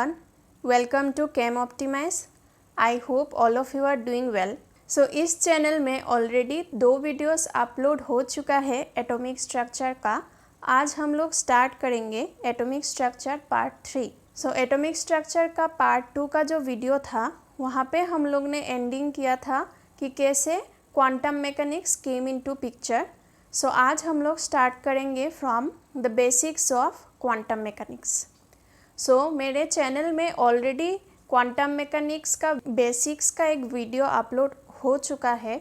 everyone. Welcome to Chem Optimize. I hope all of you are doing well. So इस channel में already 2 videos upload हो चुका है atomic structure का. आज हम लोग स्टार्ट करेंगे atomic structure part 3. So atomic structure का पार्ट 2 का जो वीडियो था वहाँ पे हम लोग ने एंडिंग किया था कि कैसे quantum mechanics came into picture. So आज हम लोग स्टार्ट करेंगे from the basics of quantum mechanics. So मेरे चैनल में ऑलरेडी क्वांटम मैकेनिक्स का बेसिक्स का एक वीडियो अपलोड हो चुका है,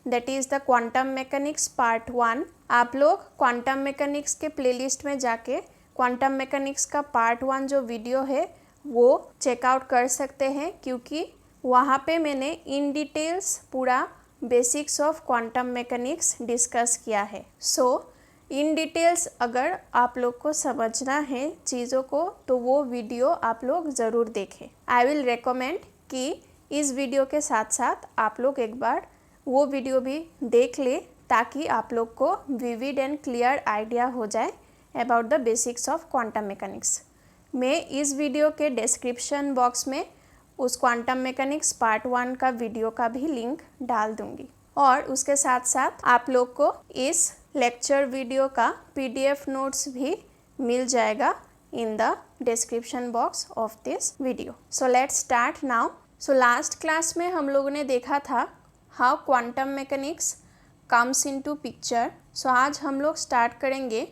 that is the quantum mechanics part 1. आप लोग क्वांटम मैकेनिक्स के प्लेलिस्ट में जाके क्वांटम मैकेनिक्स का पार्ट 1 जो वीडियो है वो चेकआउट कर सकते हैं, क्योंकि वहाँ पे मैंने इन डिटेल्स पूरा basics of quantum mechanics discuss किया है. सो इन डिटेल्स अगर आप लोग को समझना है चीज़ों को तो वो वीडियो आप लोग ज़रूर देखें. आई विल रेकमेंड कि इस वीडियो के साथ साथ आप लोग एक बार वो वीडियो भी देख लें, ताकि आप लोग को विविड एंड क्लियर आइडिया हो जाए about the basics of quantum mechanics. मैं इस वीडियो के डिस्क्रिप्शन बॉक्स में उस क्वांटम मैकेनिक्स पार्ट 1 का वीडियो का भी लिंक डाल दूँगी, और उसके साथ साथ आप लोग को इस लेक्चर वीडियो का PDF नोट्स भी मिल जाएगा in the description box of this video. So let's start now. So last class में हम लोगों ने देखा था how quantum mechanics comes into picture. So आज हम लोग स्टार्ट करेंगे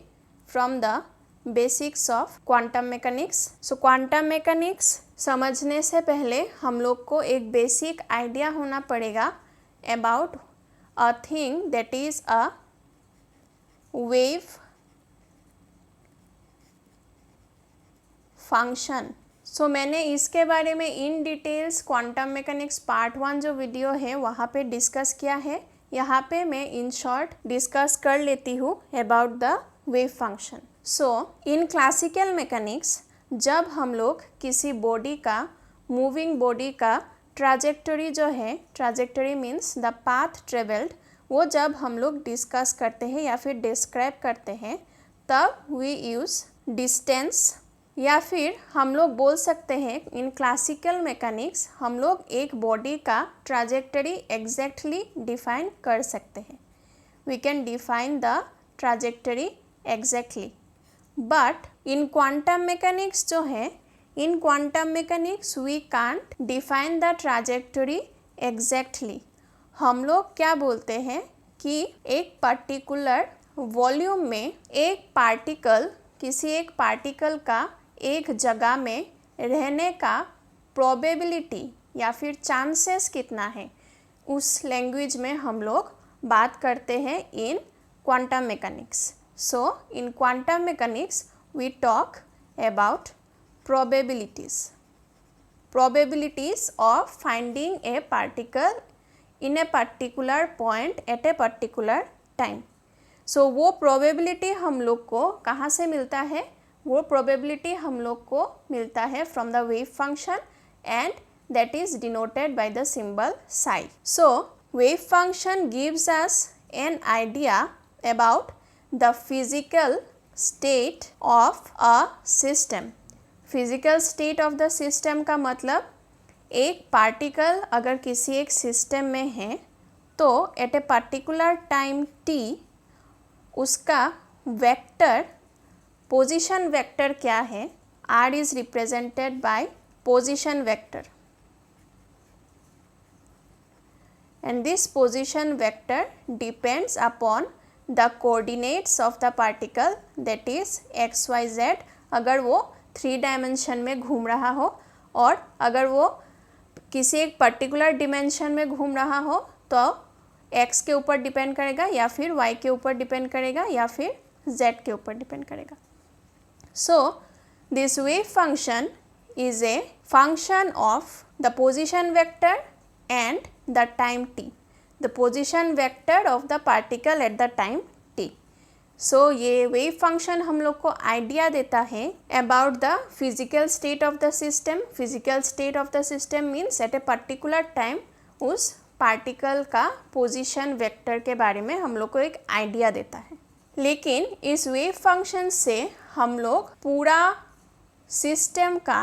from the basics of quantum mechanics. So quantum mechanics समझने से पहले हम लोग को एक बेसिक आइडिया होना पड़ेगा about a thing that is a wave function. So मैंने इसके बारे में in details quantum mechanics part 1 जो वीडियो है वहाँ पे डिस्कस किया है. यहाँ पे मैं इन शॉर्ट डिस्कस कर लेती हूँ about the wave function. So in classical mechanics जब हम लोग किसी बॉडी का, मूविंग बॉडी का ट्राजेक्टरी जो है, trajectory means the path travelled, वो जब हम लोग डिस्कस करते हैं या फिर डिस्क्राइब करते हैं तब वी यूज़ डिस्टेंस, या फिर हम लोग बोल सकते हैं इन क्लासिकल मैकेनिक्स हम लोग एक बॉडी का ट्राजेक्टरी एग्जैक्टली डिफाइन कर सकते हैं. We can define the trajectory exactly. But in quantum mechanics जो है, in quantum mechanics we can't define the trajectory exactly. हम लोग क्या बोलते हैं कि एक पर्टिकुलर वॉल्यूम में एक पार्टिकल, किसी एक पार्टिकल का एक जगह में रहने का प्रोबेबिलिटी या फिर चांसेस कितना है, उस लैंग्वेज में हम लोग बात करते हैं इन quantum mechanics. So in quantum mechanics we talk about probabilities of finding a particle in a particular point at a particular time. So वो probability हम लोग को कहाँ से मिलता है? वो probability हम लोग को मिलता है from the wave function, and that is denoted by the symbol psi. So wave function gives us an idea about the physical state of a system. Physical state of the system का मतलब एक particle अगर किसी एक system में है तो at a particular time t उसका वेक्टर, पोजीशन वेक्टर क्या है? R is represented by position vector, and this position vector depends upon the coordinates of the particle, that is x y z. अगर वो 3 dimension में घूम रहा हो, और अगर वो किसी एक पर्टिकुलर डिमेंशन में घूम रहा हो तो x के ऊपर डिपेंड करेगा, या फिर y के ऊपर डिपेंड करेगा, या फिर z के ऊपर डिपेंड करेगा. So this wave function is a function of the position vector and the time t. the position vector of the particle at the time t. So ये wave function हम लोग को आइडिया देता है about the physical state of the system. Physical state of the system means at a particular time उस particle का position vector के बारे में हम लोग को एक आइडिया देता है. लेकिन इस wave function से हम लोग पूरा सिस्टम का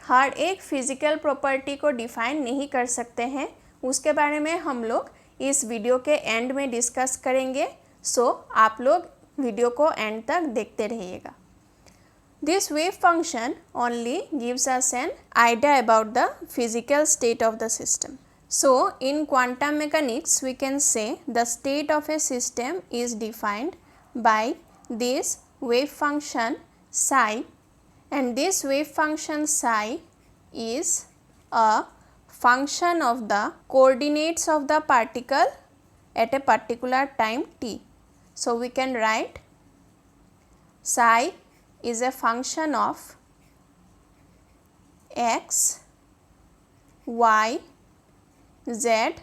हर एक फिजिकल प्रॉपर्टी को डिफाइन नहीं कर सकते हैं, उसके बारे में हम लोग इस वीडियो के एंड में डिस्कस करेंगे। सो आप लोग वीडियो को एंड तक देखते रहिएगा। This wave function only gives us an idea about the physical state of the system. So, in quantum mechanics, we can say the state of a system is defined by this wave function psi, and this wave function psi is a function of the coordinates of the particle at a particular time t. So, we can write psi is a function of x, y, z,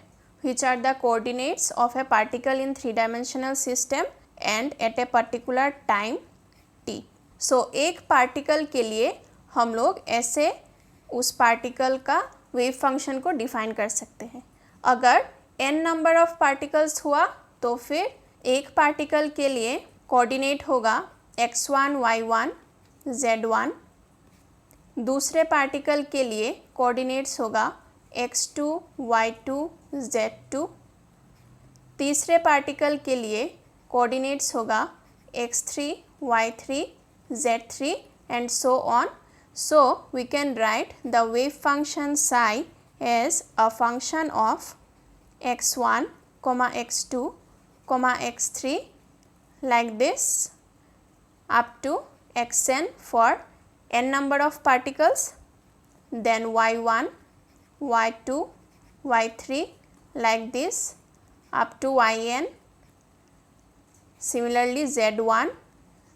which are the coordinates of a particle in three-dimensional system and at a particular time t. So, एक particle के लिए हम लोग ऐसे उस particle का wave function को define कर सकते हैं। अगर n नंबर ऑफ पार्टिकल्स हुआ तो फिर एक पार्टिकल के लिए कोऑर्डिनेट होगा x1, y1, z1, दूसरे पार्टिकल के लिए कोऑर्डिनेट्स होगा x2, y2, z2, तीसरे पार्टिकल के लिए कोऑर्डिनेट्स होगा x3, y3, z3 and so on. So, we can write the wave function psi as a function of x1, x2, x3 like this up to xn for n number of particles, then y1, y2, y3 like this up to yn, similarly z1,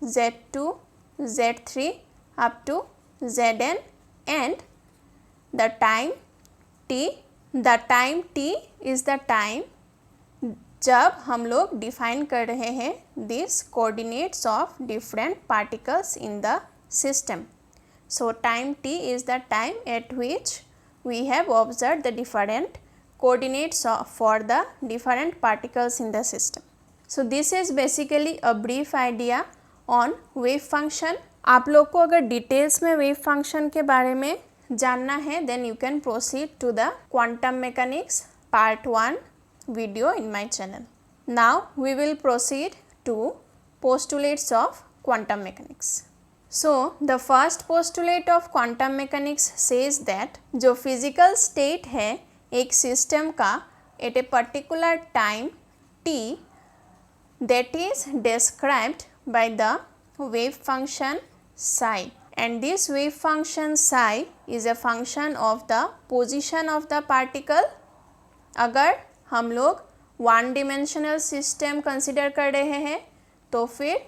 z2, z3 up to zn, and the time t. The time t is the time जब हम लोग define कर रहे हैं this coordinates of different particles in the system. So time t is the time at which we have observe the different coordinates for the different particles in the system. So this is basically a brief idea on wave function. आप लोग को अगर details में wave function के बारे में जानना है then you can proceed to the quantum mechanics part 1 video in my channel. Now we will proceed to postulates of quantum mechanics. So the first postulate of quantum mechanics says that जो physical state है एक system का at a particular time t that is described by the wave function psi, and this wave function psi is a function of the position of the particle. अगर हम लोग one dimensional system consider कर रहे हैं तो फिर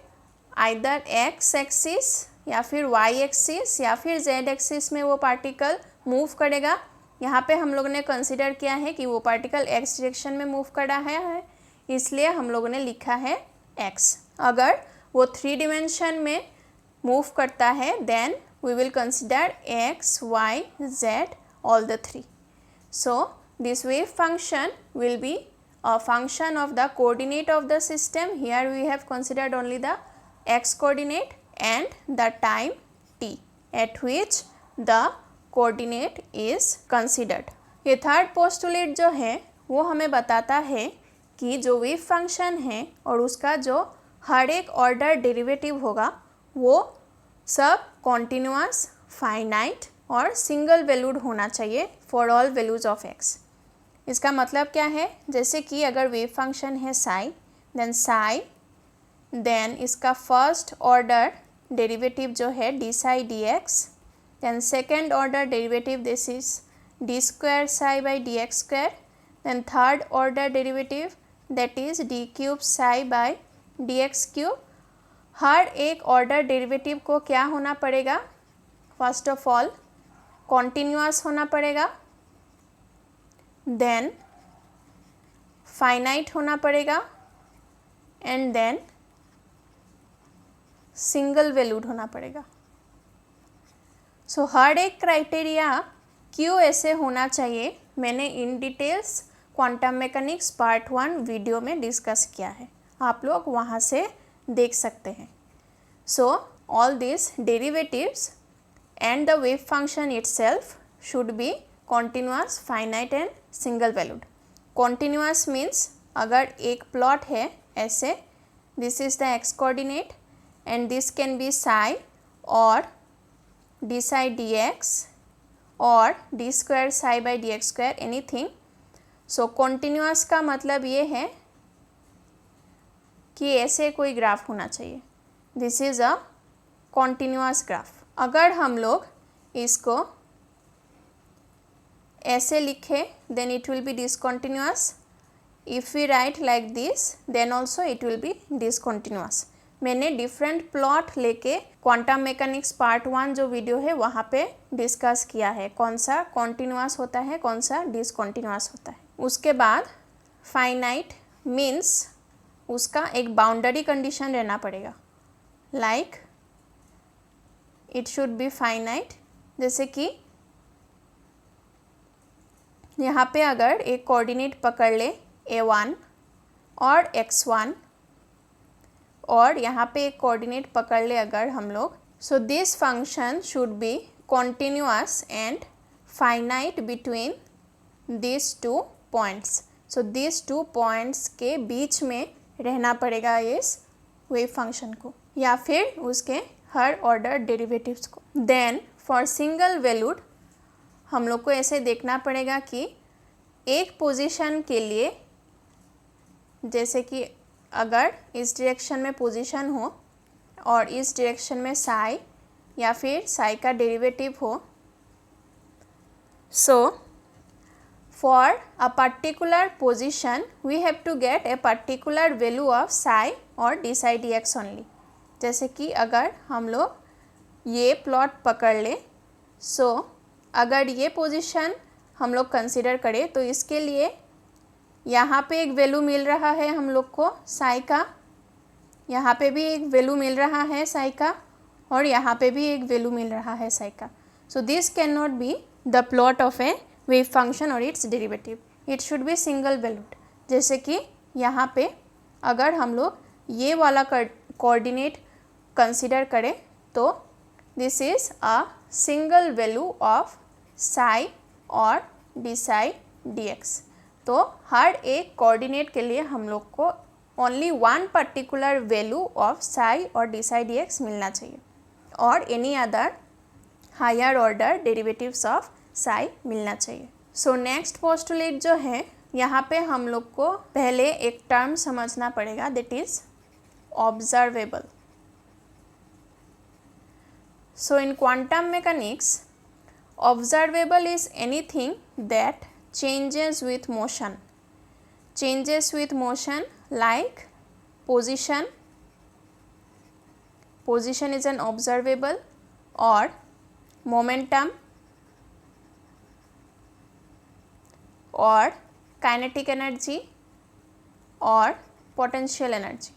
either x axis या फिर वाई एक्सिस या फिर जेड एक्सिस में वो पार्टिकल मूव करेगा. यहाँ पे हम लोगों ने कंसिडर किया है कि वो पार्टिकल एक्स डायरेक्शन में मूव कर रहा है, इसलिए हम लोगों ने लिखा है एक्स. अगर वो थ्री डिमेंशन में मूव करता है then we will consider x, y, z all the three. So this wave function will be a function of the coordinate of the system. Here we have considered only the x coordinate and the time t at which the coordinate is considered. ये third postulate जो है वो हमें बताता है कि जो wave function है और उसका जो हर एक ऑर्डर डेरिवेटिव होगा वो सब कॉन्टिन्यूअस, फाइनाइट और सिंगल वैल्यूड होना चाहिए for all values of x. इसका मतलब क्या है, जैसे कि अगर वेव फंक्शन है साई देन इसका फर्स्ट ऑर्डर डेरिवेटिव जो है D psi D X, then second order derivative this is D square psi by D x square, then third order derivative that is D cube psi by D X cube. हर एक order derivative को क्या होना पड़ेगा, first of all continuous होना पड़ेगा, then finite होना पड़ेगा एंड देन सिंगल वैल्यूड होना पड़ेगा. सो हर एक क्राइटेरिया क्यों ऐसे होना चाहिए मैंने इन details quantum mechanics part 1 video में डिस्कस किया है, आप लोग वहाँ से देख सकते हैं. सो all this derivatives and the wave function itself should be continuous, finite and single valued. Continuous means अगर एक plot है ऐसे, this is the x coordinate and this can be psi or d psi dx or d square psi by dx square, anything. So continuous का मतलब ये है कि ऐसे कोई ग्राफ होना चाहिए. This is a continuous graph. अगर हम लोग इसको ऐसे लिखें then it will be discontinuous. If we write like this then also it will be discontinuous. मैंने डिफरेंट प्लॉट लेके क्वांटम मैकेनिक्स पार्ट 1 जो वीडियो है वहाँ पे डिस्कस किया है कौन सा कॉन्टिन्यूअस होता है कौन सा डिसकॉन्टिन्यूअस होता है. उसके बाद फाइनाइट मीन्स उसका एक बाउंड्री कंडीशन रहना पड़ेगा. Like it should be finite. जैसे कि यहाँ पे अगर एक कोऑर्डिनेट पकड़ ले a1 और x1 और यहाँ पे एक कोऑर्डिनेट पकड़ ले अगर हम लोग, so this function should be continuous and finite between this two points. So this two points के बीच में रहना पड़ेगा इस वेव फंक्शन को या फिर उसके हर ऑर्डर डेरिवेटिव्स को. देन फॉर सिंगल वैल्यूड हम लोग को ऐसे देखना पड़ेगा कि एक पोजीशन के लिए, जैसे कि अगर इस डायरेक्शन में पोजीशन हो और इस डायरेक्शन में साई या फिर साई का डेरिवेटिव हो, सो for a particular position we have to get a particular value of psi or d psi dx only. जैसे कि अगर हम लोग ये प्लॉट पकड़ ले, सो अगर ये पोजीशन हम लोग कंसिडर करें तो इसके लिए यहाँ पे एक वैल्यू मिल रहा है हम लोग को psi का, यहाँ पे भी एक वैल्यू मिल रहा है psi का और यहाँ पे भी एक वैल्यू मिल रहा है psi का. So this can not be the plot of a wave function और its derivative. It should be single valued. जैसे कि यहाँ पे अगर हम लोग ये वाला कोऑर्डिनेट कंसिडर करें तो this is a single value of psi और डी साई डी एक्स. तो हर एक कोऑर्डिनेट के लिए हम लोग को only one particular value of psi और डी साई डी एक्स मिलना चाहिए और any other higher order derivatives of psi मिलना चाहिए. सो नेक्स्ट पोस्टुलेट जो है यहाँ पे हम लोग को पहले एक टर्म समझना पड़ेगा that is observable. So in quantum mechanics observable is anything that changes with motion. Changes with motion like position. Position is an observable और मोमेंटम और काइनेटिक एनर्जी और potential energy.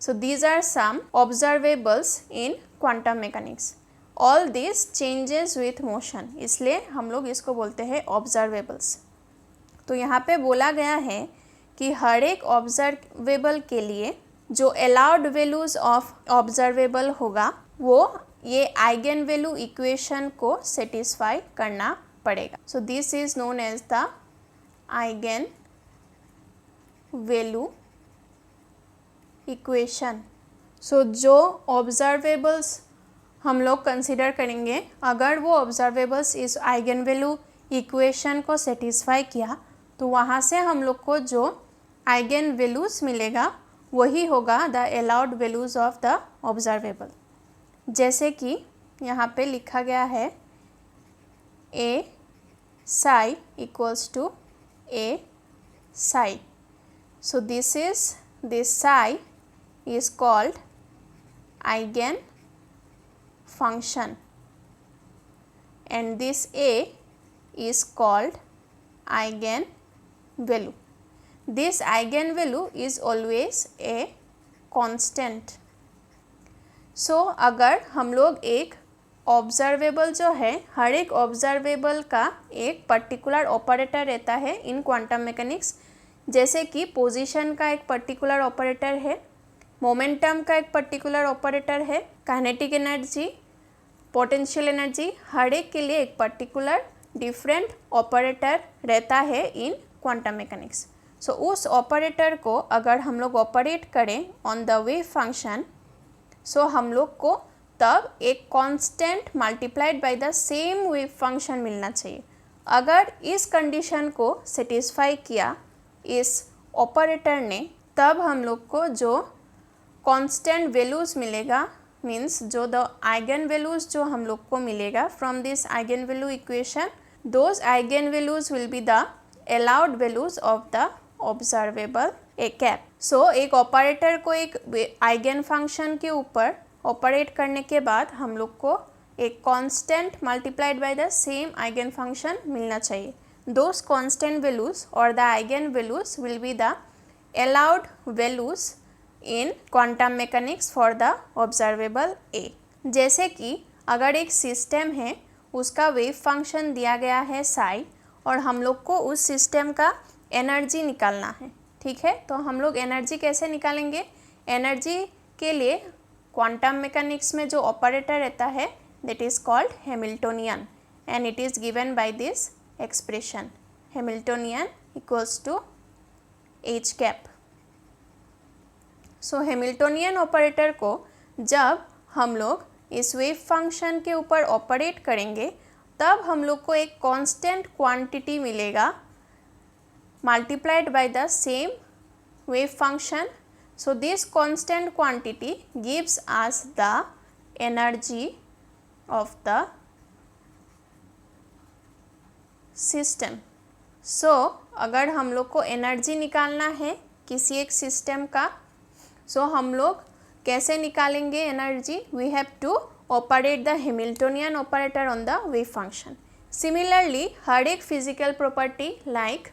So these are some observables in quantum mechanics. All this changes with motion, इसलिए हम लोग इसको बोलते हैं observables. तो यहाँ पे बोला गया है कि हर एक ऑब्जर्वेबल के लिए जो अलाउड वैल्यूज ऑफ ऑब्जर्वेबल होगा वो ये आइगन वैल्यू इक्वेशन को सेटिस्फाई करना पड़ेगा. So this is known as the eigen value equation. So जो ऑब्जर्वेबल्स हम लोग कंसिडर करेंगे, अगर वो ऑब्जर्वेबल्स इस आइगन वैल्यू इक्वेशन को सेटिस्फाई किया तो वहाँ से हम लोग को जो आइगन वैल्यूज मिलेगा वही होगा the allowed values of the observable. जैसे कि यहाँ पे लिखा गया है A psi equals to A psi. So this psi is called eigen function and this A is called eigen value. This eigen value is always a constant. So अगर हम लोग एक ऑब्जर्वेबल जो है, हर एक ऑब्जर्वेबल का एक पर्टिकुलर ऑपरेटर रहता है इन क्वांटम मैकेनिक्स. जैसे कि पोजीशन का एक पर्टिकुलर ऑपरेटर है, मोमेंटम का एक पर्टिकुलर ऑपरेटर है, काइनेटिक एनर्जी पोटेंशियल एनर्जी, हर एक के लिए एक पर्टिकुलर डिफरेंट ऑपरेटर रहता है इन क्वांटम मैकेनिक्स। सो उस ऑपरेटर को अगर हम लोग ऑपरेट करें ऑन द वेव फंक्शन, सो हम लोग को तब एक constant multiplied by the same wave function मिलना चाहिए। अगर इस कंडीशन को सेटिस्फाई किया इस ऑपरेटर ने, तब हम लोग को जो कांस्टेंट वैल्यूज़ मिलेगा, मीन्स जो द आइगन वैल्यूज़ जो हम लोग को मिलेगा from this eigen value equation, those eigen values will be the allowed values of the observable A cap. So एक ऑपरेटर को एक आइगन फंक्शन के ऊपर ऑपरेट करने के बाद हम लोग को एक constant multiplied by the same eigen function मिलना चाहिए। दोज कांस्टेंट वैल्यूज़ और the eigen values will be the allowed values in quantum mechanics for the observable A. जैसे कि अगर एक सिस्टम है, उसका वेव फंक्शन दिया गया है साई, और हम लोग को उस सिस्टम का एनर्जी निकालना है, ठीक है। तो हम लोग एनर्जी कैसे निकालेंगे? एनर्जी के लिए क्वांटम मैकेनिक्स में जो ऑपरेटर रहता है that is called Hamiltonian, and it is given by this expression Hamiltonian equals to h cap. So Hamiltonian operator को जब हम लोग इस वेव फंक्शन के ऊपर ऑपरेट करेंगे, तब हम लोग को एक कांस्टेंट क्वांटिटी मिलेगा multiplied by the same wave function. So this constant quantity gives us the energy of the system. So अगर हम लोग को एनर्जी निकालना है किसी एक सिस्टम का, सो हम लोग कैसे निकालेंगे energy? We have to operate the Hamiltonian operator on the wave function. Similarly हर एक physical property like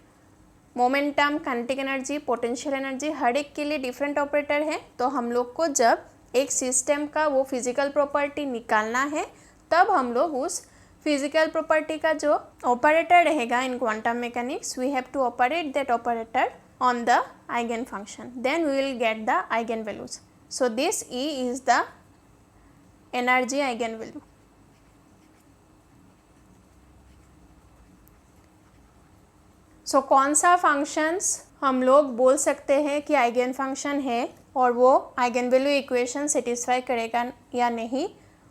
momentum, kinetic energy, potential energy, हर एक के लिए डिफरेंट ऑपरेटर है। तो हम लोग को जब एक सिस्टम का वो फिजिकल प्रॉपर्टी निकालना है, तब हम लोग उस फिजिकल प्रॉपर्टी का जो ऑपरेटर रहेगा in quantum mechanics, we have to operate that operator on the eigen function, then we will get the eigen values. So this E is the energy eigen value. So कौन सा functions हम लोग बोल सकते हैं कि eigen function है और वो आइगन वैल्यू इक्वेशन सेटिस्फाई करेगा या नहीं,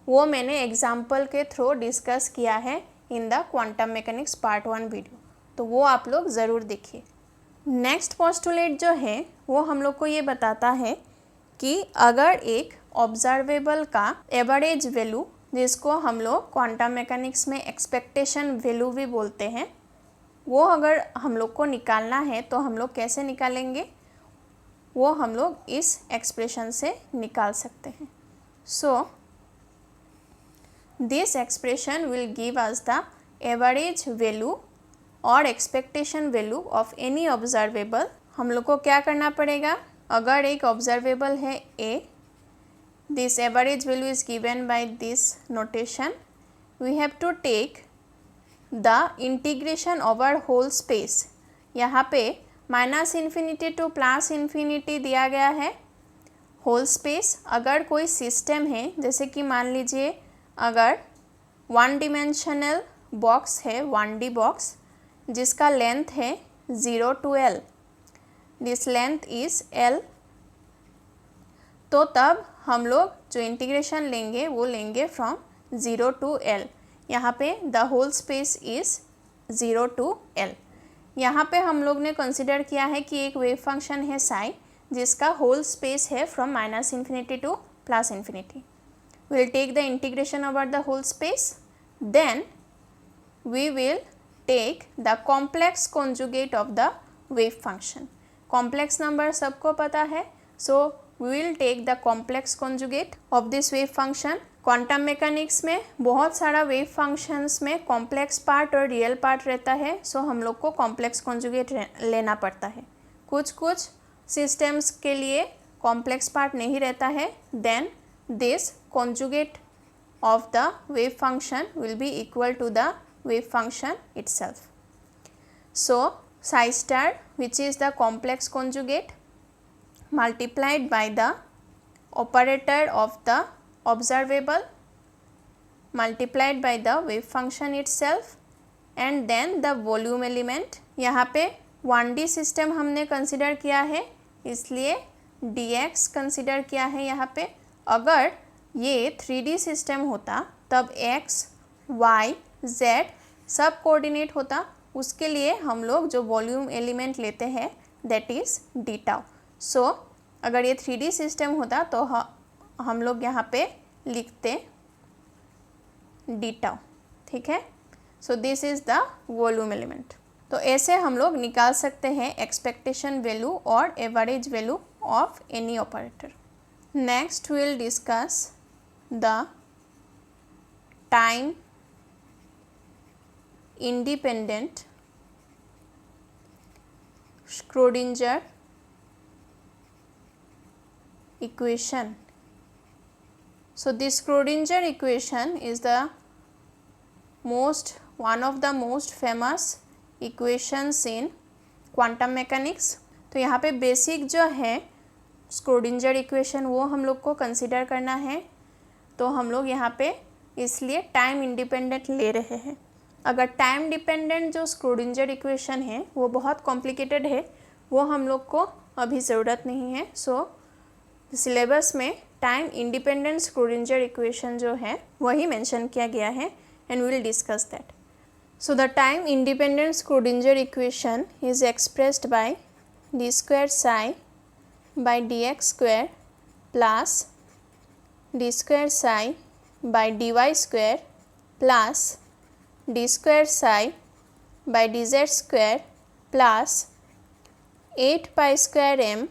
वो मैंने एग्जाम्पल के थ्रू डिस्कस किया है in the quantum mechanics part 1 video, तो वो आप लोग ज़रूर देखिए। नेक्स्ट पोस्टुलेट जो है वो हम लोग को ये बताता है कि अगर एक ऑब्जर्वेबल का एवरेज वैल्यू, जिसको हम लोग क्वांटम मैकेनिक्स में एक्सपेक्टेशन वैल्यू भी बोलते हैं, वो अगर हम लोग को निकालना है तो हम लोग कैसे निकालेंगे? वो हम लोग इस एक्सप्रेशन से निकाल सकते हैं। So this expression will give us the average value और expectation value of any observable. हम लोग को क्या करना पड़ेगा? अगर एक ऑब्जर्वेबल है A, this average value is given by this notation, we have to take the integration over whole space. यहाँ पे -∞ टू +∞ दिया गया है होल स्पेस। अगर कोई सिस्टम है, जैसे कि मान लीजिए अगर 1 डिमेंशनल बॉक्स है, 1D बॉक्स, जिसका लेंथ है 0 to L, this length is L, तो तब हम लोग जो इंटीग्रेशन लेंगे वो लेंगे फ्रॉम 0 to L। यहाँ पे the whole space is 0 to L। यहाँ पे हम लोग ने कंसिडर किया है कि एक वेव फंक्शन है साई, जिसका होल स्पेस है from -∞ to +∞। we will take the integration over the whole space, then we will take the complex conjugate of the wave function. Complex number सबको पता है, so we will take the complex conjugate of this wave function. Quantum mechanics में बहुत सारा wave functions में complex part और real part रहता है, सो हम लोग को कॉम्प्लेक्स कॉन्जुगेट लेना पड़ता है। कुछ कुछ सिस्टम्स के लिए कॉम्प्लेक्स पार्ट नहीं रहता है, then this conjugate of the wave function will be equal to the wave function itself. So psi star, which is the complex conjugate, multiplied by the operator of the observable multiplied by the wave function itself and then the volume element। यहाँ पे 1D system हमने consider किया है इसलिए dx consider किया है यहाँ पे। अगर ये 3D सिस्टम होता तब x, y, z सब कोऑर्डिनेट होता, उसके लिए हम लोग जो वॉल्यूम एलिमेंट लेते हैं दैट इज़ डी टाउ। सो अगर ये 3D सिस्टम होता तो हम लोग यहाँ पे लिखते डी टाउ, ठीक है। So this is the volume element. तो ऐसे हम लोग निकाल सकते हैं एक्सपेक्टेशन वैल्यू और average value of any operator. Next will discuss the time independent Schrödinger equation। So this Schrödinger equation is the one of the most famous equations in quantum mechanics। तो यहाँ पे बेसिक जो है Schrödinger equation वो हम लोग को consider करना है, तो हम लोग यहाँ पे इसलिए टाइम इंडिपेंडेंट ले रहे हैं। अगर टाइम डिपेंडेंट जो Schrödinger इक्वेशन है वो बहुत कॉम्प्लिकेटेड है, वो हम लोग को अभी ज़रूरत नहीं है। सो सिलेबस में टाइम इंडिपेंडेंट Schrödinger इक्वेशन जो है वही मेंशन किया गया है and we will discuss that. So the time independent Schrödinger equation is expressed by d square psi by d x square plus d square psi by d y square plus d square psi by d z square plus 8 pi square m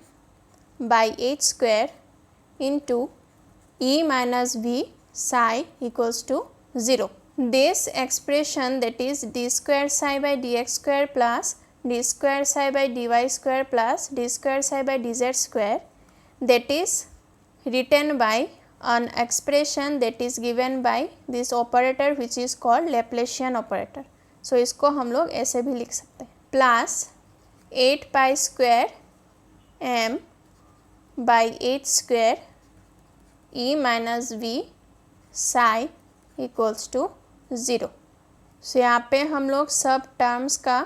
by h square into E minus V psi equals to 0। This expression that is D square psi by d x square plus d square psi by d y square plus d square psi by d z square that is written by an expression that is given by this operator which is called Laplacian operator। so इसको हम लोग ऐसे भी लिख सकते हैं plus 8 pi square m by h square E minus V psi equals to 0। So यहाँ पे हम लोग सब टर्म्स का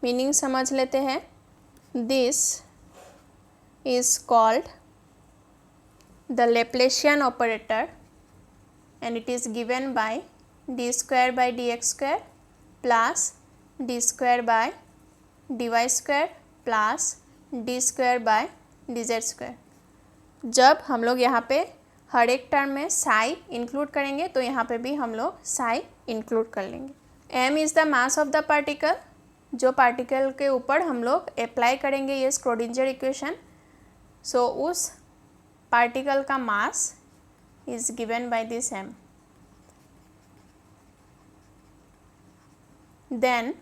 मीनिंग समझ लेते हैं। This is called the Laplacian operator and it is given by d square by dx square plus d square by dy square plus d square by dz square। जब हम लोग यहाँ पे हर एक टर्म में साई इंक्लूड करेंगे तो यहाँ पे भी हम लोग साई इंक्लूड कर लेंगे। m is the mass of the particle, जो पार्टिकल के ऊपर हम लोग अप्लाई करेंगे ये Schrödinger इक्वेशन। सो उस पार्टिकल का mass is given by this m। Then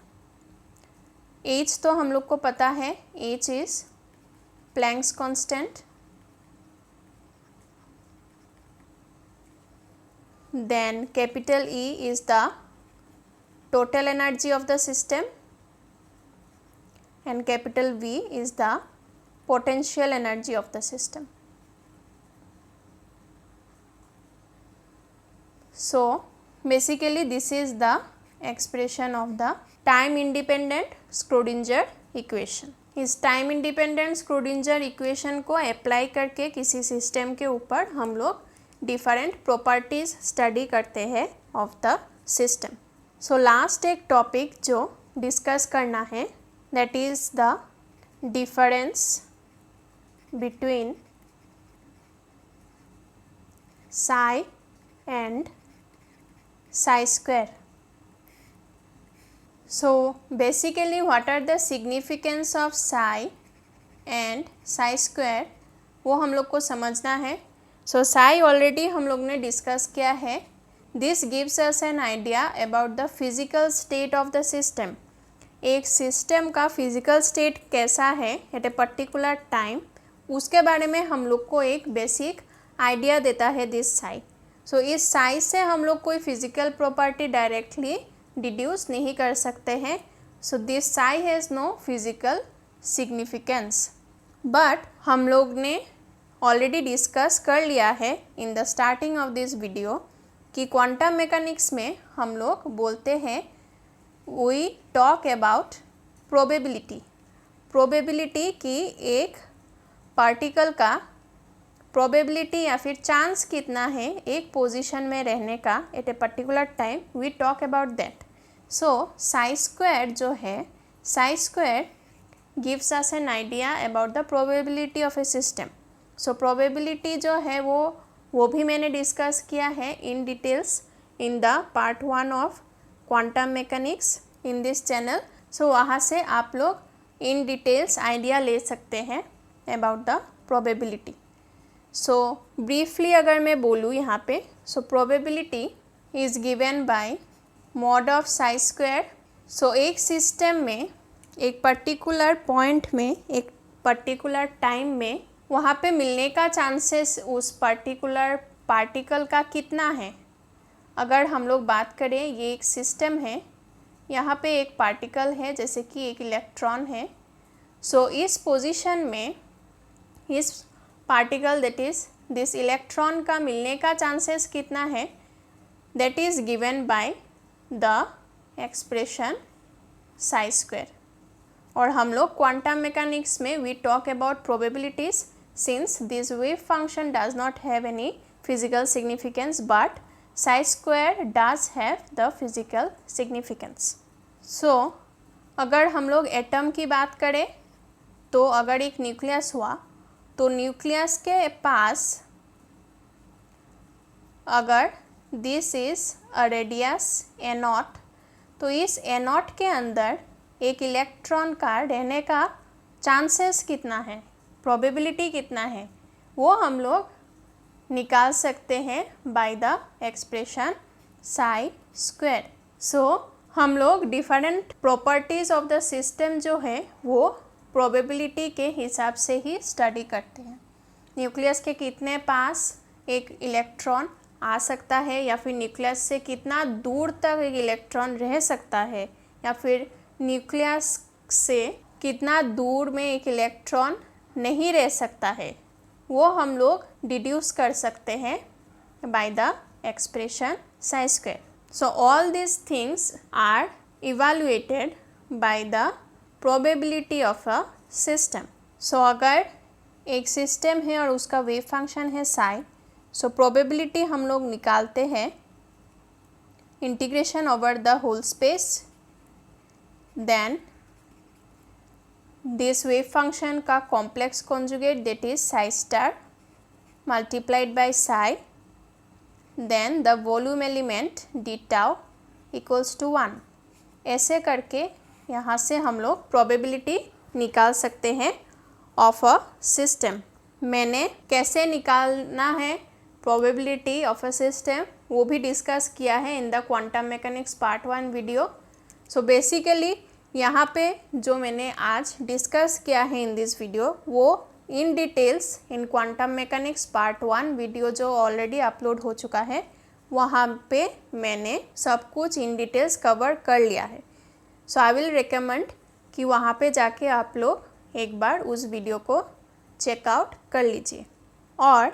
h तो हम लोग को पता है, h is Planck's constant. Then capital E is the total energy of the system and capital V is the potential energy of the system. So basically this is the expression of the time independent Schrödinger equation। इस time independent Schrödinger equation को apply करके किसी system के ऊपर हम लोग different properties study करते हैं of the system. So last एक टॉपिक जो डिस्कस करना है that is the difference between Sai and psi square। So basically what are the significance of psi and psi square वो हम लोग को समझना है। So psi ऑलरेडी हम लोग ने डिस्कस किया है। This gives us an idea about the physical state of the system। एक सिस्टम का फिजिकल स्टेट कैसा है एट ए पर्टिकुलर टाइम, उसके बारे में हम लोग को एक बेसिक आइडिया देता है दिस psi। सो इस साई से हम लोग कोई फिजिकल प्रॉपर्टी डायरेक्टली डिड्यूस नहीं कर सकते हैं। So this psi has no physical significance, but हम लोग ने ऑलरेडी डिस्कस कर लिया है in the starting of this video कि क्वांटम मैकेनिक्स में हम लोग बोलते हैं वी टॉक अबाउट प्रोबेबिलिटी की एक पार्टिकल का प्रोबेबिलिटी या फिर चांस कितना है एक पोजीशन में रहने का at a particular time, we talk about that. So psi square जो है, psi square gives us an idea about the probability of a system. So probability जो है वो भी मैंने डिस्कस किया है in details in the part 1 of quantum mechanics in this channel. So वहाँ से आप लोग इन डिटेल्स आइडिया ले सकते हैं about the probability. So briefly अगर मैं बोलूँ यहाँ पे, so probability is given by mod of psi square. So एक सिस्टम में एक पर्टिकुलर पॉइंट में एक पर्टिकुलर टाइम में वहाँ पे मिलने का चांसेस उस पर्टिकुलर पार्टिकल का कितना है। अगर हम लोग बात करें, ये एक सिस्टम है, यहाँ पे एक पार्टिकल है जैसे कि एक इलेक्ट्रॉन है। सो इस पोजीशन में इस particle that is this electron का मिलने का चांसेस कितना है, that is given by the expression psi square. और हम लोग क्वांटम मैकेनिक्स में we talk about probabilities since this wave function does not have any physical significance but psi square does have the physical significance. So अगर हम लोग atom की बात करें तो अगर एक न्यूक्लियस हुआ तो न्यूक्लियस के पास अगर this is a radius A not, तो इस ए नॉट के अंदर एक इलेक्ट्रॉन का रहने का चांसेस कितना है, प्रोबेबिलिटी कितना है, वो हम लोग निकाल सकते हैं by the expression psi square. So हम लोग different properties of the system जो है वो प्रोबेबिलिटी के हिसाब से ही स्टडी करते हैं। न्यूक्लियस के कितने पास एक इलेक्ट्रॉन आ सकता है, या फिर न्यूक्लियस से कितना दूर तक एक इलेक्ट्रॉन रह सकता है, या फिर न्यूक्लियस से कितना दूर में एक इलेक्ट्रॉन नहीं रह सकता है, वो हम लोग डिड्यूस कर सकते हैं by the expression psi square. So all this things are evaluated by the probability of a system. So अगर एक सिस्टम है और उसका वेव फंक्शन है साई, सो प्रोबेबिलिटी हम लोग निकालते हैं integration over the whole space, then this wave function का complex conjugate that is psi star multiplied by psi, then the volume element d tau equals to 1। ऐसे करके यहाँ से हम लोग प्रोबेबिलिटी निकाल सकते हैं ऑफ अ सिस्टम। मैंने कैसे निकालना है प्रोबेबिलिटी ऑफ अ सिस्टम वो भी डिस्कस किया है in the quantum mechanics part 1 video. So basically यहाँ पे जो मैंने आज डिस्कस किया है इन दिस वीडियो वो इन डिटेल्स इन क्वांटम मैकेनिक्स पार्ट 1 वीडियो जो ऑलरेडी अपलोड हो चुका है, वहाँ पे मैंने सब कुछ इन डिटेल्स कवर कर लिया है। सो आई विल रिकमेंड कि वहाँ पे जाके आप लोग एक बार उस वीडियो को चेकआउट कर लीजिए। और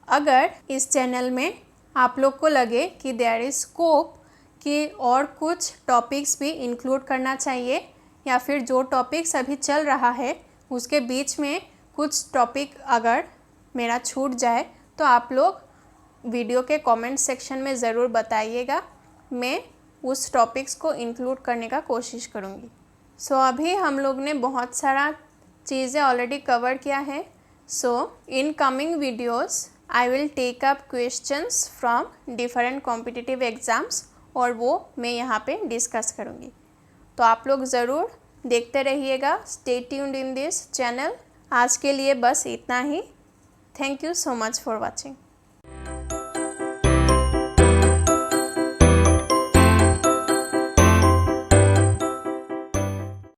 अगर इस चैनल में आप लोग को लगे कि देयर इज़ स्कोप कि और कुछ टॉपिक्स भी इंक्लूड करना चाहिए, या फिर जो टॉपिक्स अभी चल रहा है उसके बीच में कुछ टॉपिक अगर मेरा छूट जाए तो आप लोग वीडियो के कमेंट सेक्शन में ज़रूर बताइएगा, मैं उस टॉपिक्स को इंक्लूड करने का कोशिश करूँगी। सो अभी हम लोग ने बहुत सारा चीज़ें ऑलरेडी कवर किया है। So in coming videos I will take up questions from different competitive exams और वो मैं यहाँ पे डिस्कस करूँगी। तो आप लोग ज़रूर देखते रहिएगा, stay tuned in this channel. आज के लिए बस इतना ही। Thank you so much for watching.